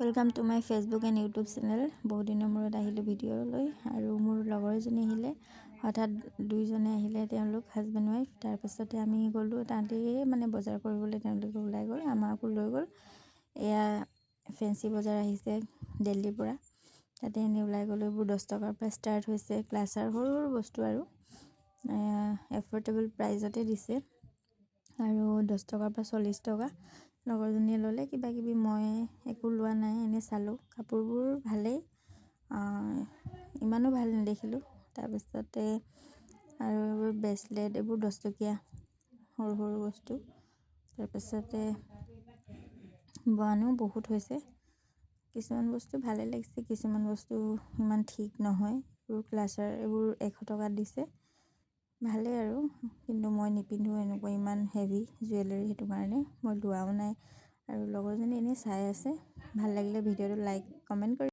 Welcome to my Facebook and YouTube channel. বহুত দিনৰ মূৰত আহিলোঁ ভিডিঅ'লৈ আৰু মোৰ লগৰ এজনী আহিলে, হঠাৎ দুইজনে আহিলে, তেওঁলোক হাজবেণ্ড ৱাইফ। তাৰপিছতে আমি গ'লোঁ, তাহাঁতেই মানে বজাৰ কৰিবলৈ তেওঁলোকে ওলাই গ'ল, আমাকো লৈ গ'ল। এয়া ফেঞ্চি বজাৰ আহিছে দিল্লীৰ পৰা, তাতে এনেই ওলাই গ'লোঁ। এইবোৰ 10 টকাৰ পৰা ষ্টাৰ্ট হৈছে, ক্লাছাৰ সৰু সৰু বস্তু আৰু এফৰ্ডেবল প্ৰাইজতে দিছে আৰু 10 টকাৰ পৰা 40 টকা। লগৰজনীয়ে ল'লে কিবা কিবি, মই একো লোৱা নাই, এনেই চালোঁ। কাপোৰবোৰ ভালেই, ইমানো ভাল নেদেখিলোঁ। তাৰপিছতে আৰু এইবোৰ ব্ৰেচলেট, এইবোৰ 10 টকীয়া সৰু সৰু বস্তু। তাৰপিছতে মানুহ বহুত হৈছে, কিছুমান বস্তু ভালেই লাগিছে, কিছুমান বস্তু ইমান ঠিক নহয়। এইবোৰ ক্লাছাৰ, এইবোৰ 100 টকাত দিছে, ভালেই আৰু, কিন্তু মই নিপিন্ধোঁ এনেকুৱা ইমান হেভি জুৱেলাৰী, সেইটো কাৰণে মই লোৱাও নাই। আৰু লগৰজনী এনেই চাই আছে। ভাল লাগিলে ভিডিঅ'টো লাইক কমেণ্ট কৰি